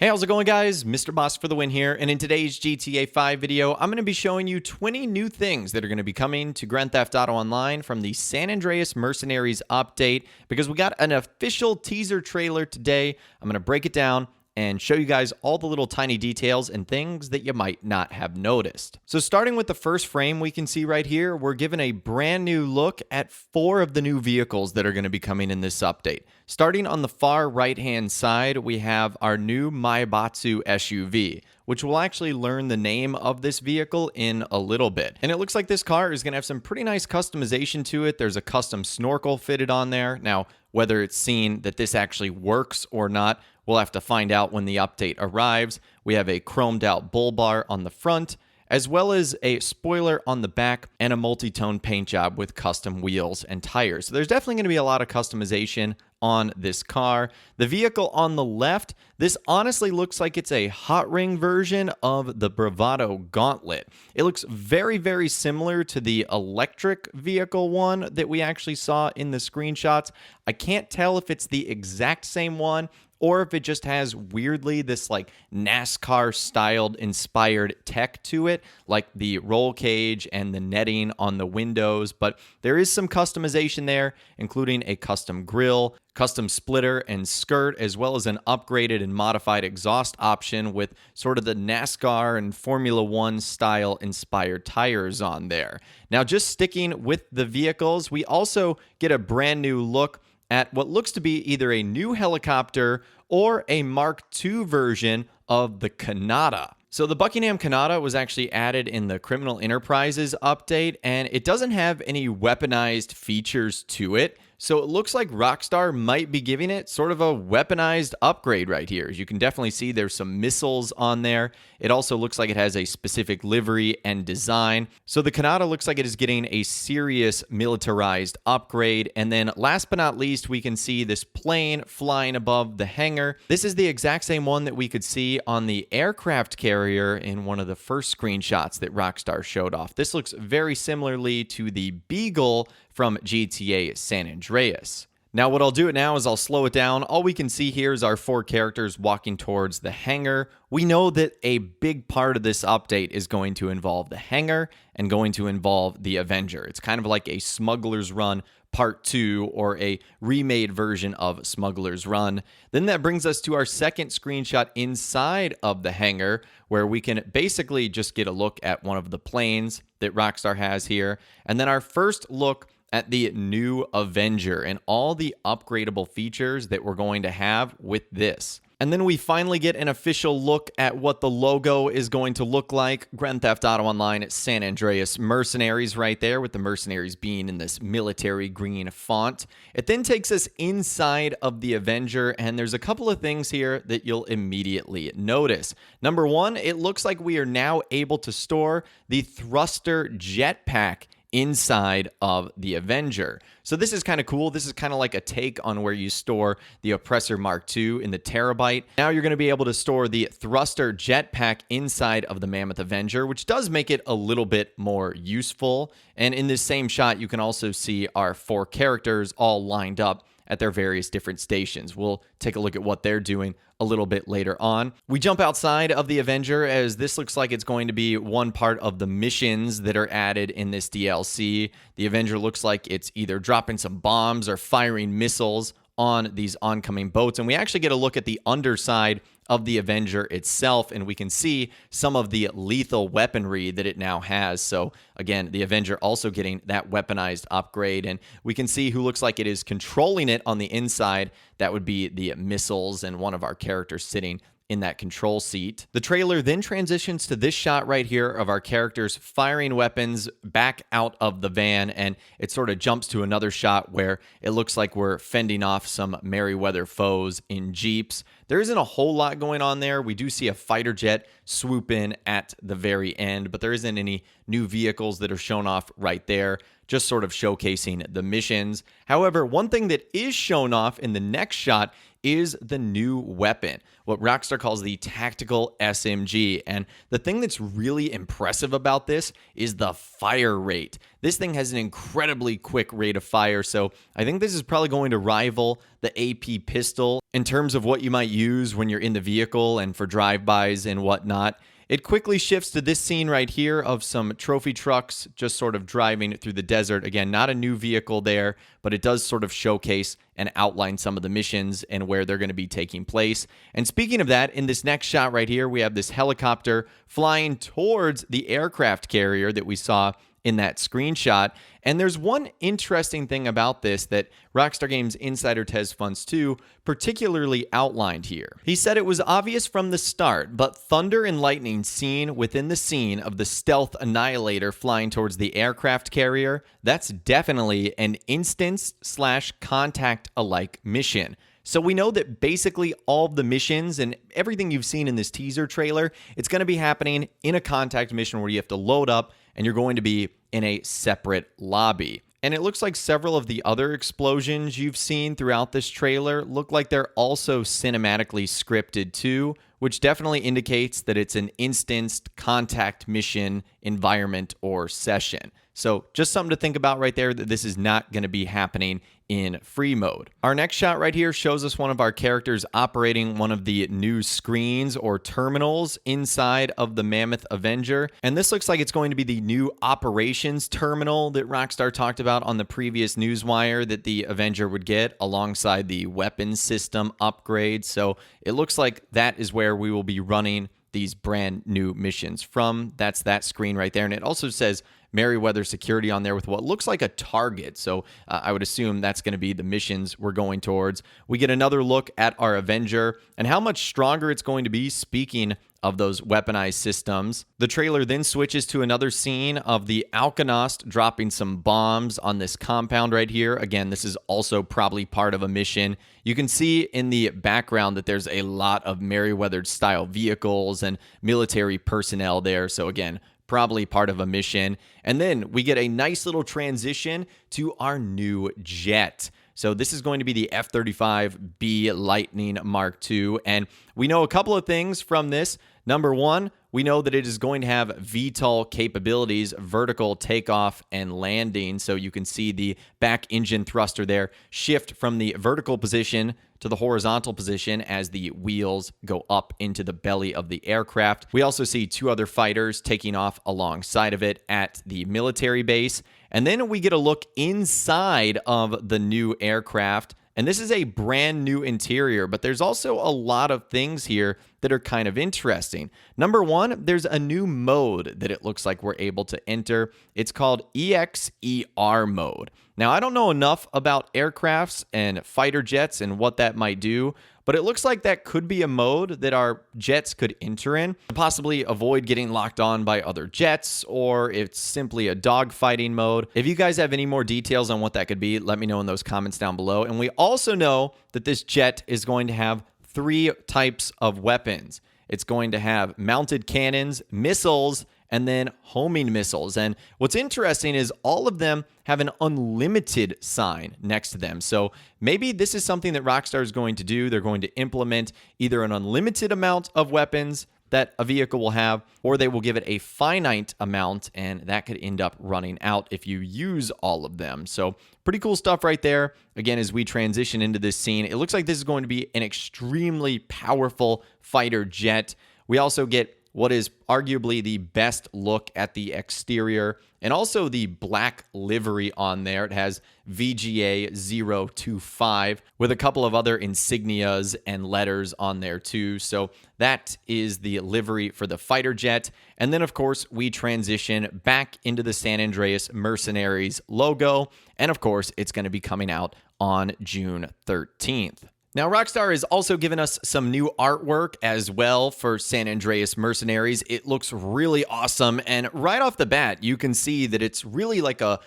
Hey, how's it going, guys? Mr. Boss for the win here, and in today's GTA 5 video, I'm going to be showing you 20 new things that are going to be coming to Grand Theft Auto Online from the San Andreas Mercenaries update, because we got an official teaser trailer today. I'm going to break it down and show you guys all the little tiny details and things that you might not have noticed. So starting with the first frame we can see right here, we're given a brand new look at 4 of the new vehicles that are going to be coming in this update. Starting on the far right-hand side, we have our new Maibatsu SUV, which we'll actually learn the name of this vehicle in a little bit. And it looks like this car is going to have some pretty nice customization to it. There's a custom snorkel fitted on there. Now, whether it's seen that this actually works or not, we'll have to find out when the update arrives. We have a chromed out bull bar on the front, as well as a spoiler on the back and a multi-tone paint job with custom wheels and tires. So there's definitely going to be a lot of customization on this car. The vehicle on the left, this honestly looks like it's a hot ring version of the Bravado Gauntlet. It looks very, very similar to the electric vehicle one that we actually saw in the screenshots. I can't tell if it's the exact same one or if it just has weirdly this like NASCAR styled inspired tech to it, like the roll cage and the netting on the windows. But there is some customization there, including a custom grille, custom splitter and skirt, as well as an upgraded and modified exhaust option with sort of the NASCAR and Formula One style inspired tires on there. Now, just sticking with the vehicles, we also get a brand new look at what looks to be either a new helicopter or a Mark II version of the Canada. So the Buckingham Canada was actually added in the Criminal Enterprises update, and it doesn't have any weaponized features to it. So it looks like Rockstar might be giving it sort of a weaponized upgrade right here. As you can definitely see, there's some missiles on there. It also looks like it has a specific livery and design. So the Canada looks like it is getting a serious militarized upgrade. And then last but not least, we can see this plane flying above the hangar. This is the exact same one that we could see on the aircraft carrier in one of the first screenshots that Rockstar showed off. This looks very similarly to the Beagle from GTA San Andreas. Now, what I'll do now is I'll slow it down. All we can see here is our 4 characters walking towards the hangar. We know that a big part of this update is going to involve the hangar and going to involve the Avenger. It's kind of like a Smuggler's Run Part 2 or a remade version of Smuggler's Run. Then that brings us to our second screenshot inside of the hangar, where we can basically just get a look at one of the planes that Rockstar has here. And then our first look at the new Avenger and all the upgradable features that we're going to have with this. And then we finally get an official look at what the logo is going to look like. Grand Theft Auto Online at San Andreas Mercenaries right there, with the Mercenaries being in this military green font. It then takes us inside of the Avenger, and there's a couple of things here that you'll immediately notice. Number one, it looks like we are now able to store the thruster jetpack inside of the Avenger. So this is kind of cool. This is kind of like a take on where you store the Oppressor Mark II in the Terabyte. Now you're going to be able to store the thruster jetpack inside of the Mammoth Avenger, which does make it a little bit more useful. And in this same shot, you can also see our 4 characters all lined up at their various different stations. We'll take a look at what they're doing a little bit later on. We jump outside of the Avenger, as this looks like it's going to be one part of the missions that are added in this DLC. The Avenger looks like it's either dropping some bombs or firing missiles on these oncoming boats. And we actually get a look at the underside of the Avenger itself, and we can see some of the lethal weaponry that it now has. So again, the Avenger also getting that weaponized upgrade, and we can see who looks like it is controlling it on the inside. That would be the missiles and one of our characters sitting in that control seat. The trailer then transitions to this shot right here of our characters firing weapons back out of the van, and it sort of jumps to another shot where it looks like we're fending off some Merryweather foes in Jeeps. There isn't a whole lot going on there. We do see a fighter jet swoop in at the very end, but there isn't any new vehicles that are shown off right there, just sort of showcasing the missions. However, one thing that is shown off in the next shot is the new weapon, what Rockstar calls the Tactical SMG. And the thing that's really impressive about this is the fire rate. This thing has an incredibly quick rate of fire, so I think this is probably going to rival the AP pistol in terms of what you might use when you're in the vehicle and for drive-bys and whatnot, it quickly shifts to this scene right here of some trophy trucks just sort of driving through the desert. Again, not a new vehicle there, but it does sort of showcase and outline some of the missions and where they're going to be taking place. And speaking of that, in this next shot right here, we have this helicopter flying towards the aircraft carrier that we saw in that screenshot. And there's one interesting thing about this that Rockstar Games insider Tez Funds 2 particularly outlined here. He said it was obvious from the start, but thunder and lightning seen within the scene of the stealth annihilator flying towards the aircraft carrier, that's definitely an instance/contact-alike mission. So we know that basically all of the missions and everything you've seen in this teaser trailer, it's going to be happening in a contact mission where you have to load up and you're going to be in a separate lobby. And it looks like several of the other explosions you've seen throughout this trailer look like they're also cinematically scripted too, which definitely indicates that it's an instanced contact mission environment or session. So just something to think about right there, that this is not going to be happening in free mode. Our next shot right here shows us one of our characters operating one of the new screens or terminals inside of the Mammoth Avenger. And this looks like it's going to be the new operations terminal that Rockstar talked about on the previous newswire that the Avenger would get alongside the weapon system upgrade. So it looks like that is where we will be running these brand new missions from. That's that screen right there. And it also says Merryweather Security on there with what looks like a target. So I would assume that's going to be the missions we're going towards. We get another look at our Avenger and how much stronger it's going to be, speaking of those weaponized systems. The trailer then switches to another scene of the Alkanost dropping some bombs on this compound right here. Again, this is also probably part of a mission. You can see in the background that there's a lot of Merryweather style vehicles and military personnel there. So again, probably part of a mission. And then we get a nice little transition to our new jet. So this is going to be the F-35B Lightning Mark II. And we know a couple of things from this. Number one, we know that it is going to have VTOL capabilities, vertical takeoff and landing. So you can see the back engine thruster there shift from the vertical position to the horizontal position as the wheels go up into the belly of the aircraft. We also see two other fighters taking off alongside of it at the military base. And then we get a look inside of the new aircraft. And this is a brand new interior, but there's also a lot of things here that are kind of interesting. Number one, there's a new mode that it looks like we're able to enter. It's called EXER mode. Now, I don't know enough about aircrafts and fighter jets and what that might do, but it looks like that could be a mode that our jets could enter in, possibly avoid getting locked on by other jets, or it's simply a dogfighting mode. If you guys have any more details on what that could be, let me know in those comments down below. And we also know that this jet is going to have 3 types of weapons. It's going to have mounted cannons, missiles, and then homing missiles. And what's interesting is all of them have an unlimited sign next to them. So maybe this is something that Rockstar is going to do. They're going to implement either an unlimited amount of weapons that a vehicle will have, or they will give it a finite amount, and that could end up running out if you use all of them. So pretty cool stuff right there. Again, as we transition into this scene, it looks like this is going to be an extremely powerful fighter jet. We also get what is arguably the best look at the exterior and also the black livery on there. It has VGA 025 with a couple of other insignias and letters on there too. So that is the livery for the fighter jet. And then, of course, we transition back into the San Andreas Mercenaries logo. And, of course, it's going to be coming out on June 13th. Now, Rockstar has also given us some new artwork as well for San Andreas Mercenaries. It looks really awesome, and right off the bat, you can see that it's really like a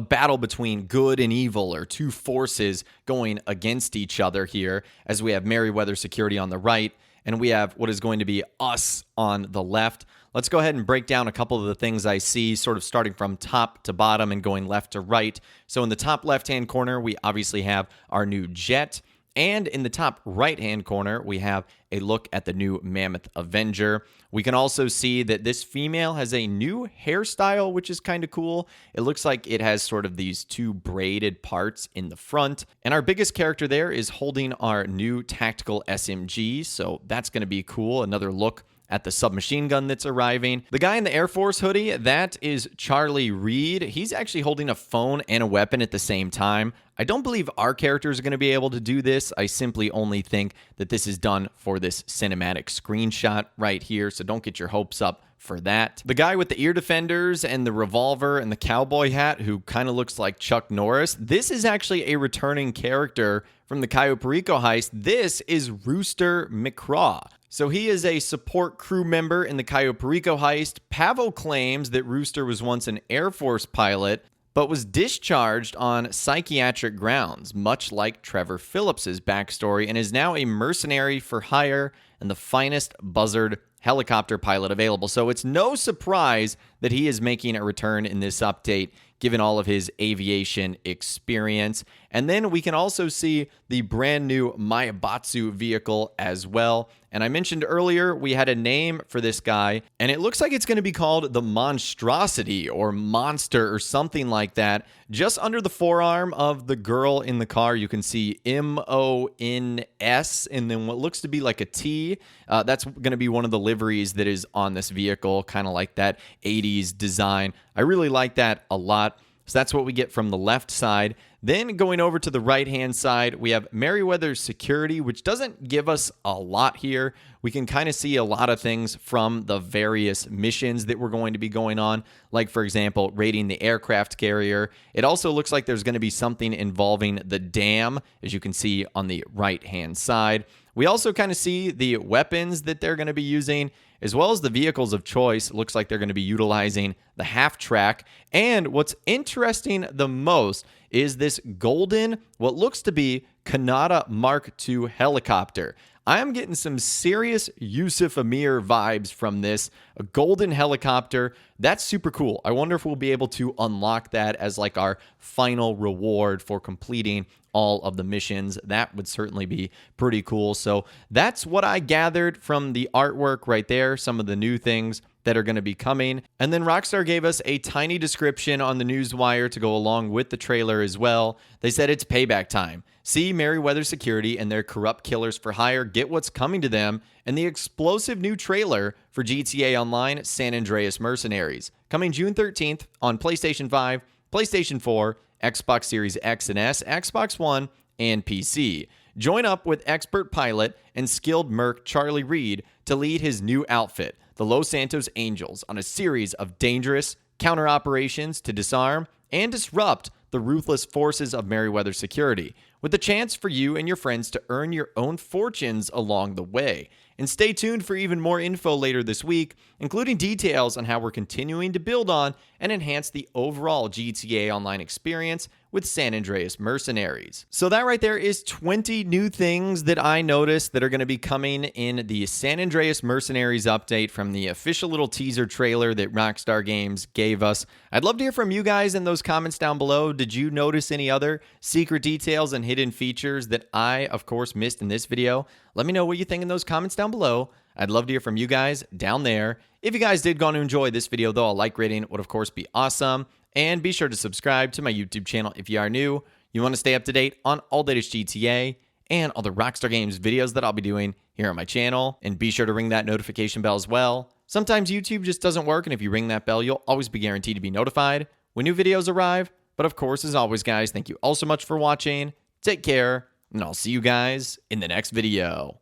battle between good and evil, or two forces going against each other here, as we have Merryweather Security on the right, and we have what is going to be us on the left. Let's go ahead and break down a couple of the things I see, sort of starting from top to bottom and going left to right. So in the top left-hand corner, we obviously have our new jet. And in the top right-hand corner, we have a look at the new Mammoth Avenger. We can also see that this female has a new hairstyle, which is kind of cool. It looks like it has sort of these two braided parts in the front. And our biggest character there is holding our new tactical SMG, so that's going to be cool. Another look at the submachine gun that's arriving. The guy in the Air Force hoodie, that is Charlie Reed. He's actually holding a phone and a weapon at the same time. I don't believe our characters are going to be able to do this. I simply only think that this is done for this cinematic screenshot right here, so don't get your hopes up for that. The guy with the ear defenders and the revolver and the cowboy hat, who kind of looks like Chuck Norris, this is actually a returning character from the Cayo Perico heist. This is Rooster McCraw. So he is a support crew member in the Cayo Perico heist. Pavo claims that Rooster was once an Air Force pilot, but was discharged on psychiatric grounds, much like Trevor Phillips's backstory, and is now a mercenary for hire and the finest buzzard helicopter pilot available. So it's no surprise that he is making a return in this update, given all of his aviation experience. And then we can also see the brand new Mayabatsu vehicle as well. And I mentioned earlier we had a name for this guy, and it looks like it's going to be called the Monstrosity or Monster or something like that. Just under the forearm of the girl in the car, you can see MONS, and then what looks to be like a T. That's going to be one of the liveries that is on this vehicle, kind of like that 80s design. I really like that a lot. So that's what we get from the left side. Then going over to the right-hand side, we have Merryweather's Security, which doesn't give us a lot here. We can kind of see a lot of things from the various missions that we're going to be going on, like, for example, raiding the aircraft carrier. It also looks like there's going to be something involving the dam, as you can see on the right-hand side. We also kind of see the weapons that they're going to be using, as well as the vehicles of choice. It looks like they're going to be utilizing the half-track. And what's interesting the most is this golden, what looks to be Kanata Mark II helicopter. I am getting some serious Yusuf Amir vibes from this. A golden helicopter. That's super cool. I wonder if we'll be able to unlock that as like our final reward for completing all of the missions. That would certainly be pretty cool. So that's what I gathered from the artwork right there. Some of the new things that are going to be coming. And then Rockstar gave us a tiny description on the newswire to go along with the trailer as well. They said it's payback time. See Merryweather Security and their corrupt killers for hire get what's coming to them, and the explosive new trailer for GTA Online San Andreas Mercenaries, coming June 13th on PlayStation 5, PlayStation 4, Xbox Series X and S, Xbox One, and PC. Join up with expert pilot and skilled merc Charlie Reed to lead his new outfit, the Los Santos Angels, on a series of dangerous counter operations to disarm and disrupt the ruthless forces of Merryweather Security, with the chance for you and your friends to earn your own fortunes along the way. And stay tuned for even more info later this week, including details on how we're continuing to build on and enhance the overall GTA Online experience with San Andreas Mercenaries. So that right there is 20 new things that I noticed that are going to be coming in the San Andreas Mercenaries update from the official little teaser trailer that Rockstar Games gave us. I'd love to hear from you guys in those comments down below. Did you notice any other secret details and hidden features that I, of course, missed in this video? Let me know what you think in those comments down below. I'd love to hear from you guys down there. If you guys did go on to enjoy this video, though, a like rating would, of course, be awesome. And be sure to subscribe to my YouTube channel if you are new. You want to stay up to date on all latest GTA and all the Rockstar Games videos that I'll be doing here on my channel. And be sure to ring that notification bell as well. Sometimes YouTube just doesn't work, and if you ring that bell, you'll always be guaranteed to be notified when new videos arrive. But of course, as always, guys, thank you all so much for watching. Take care, and I'll see you guys in the next video.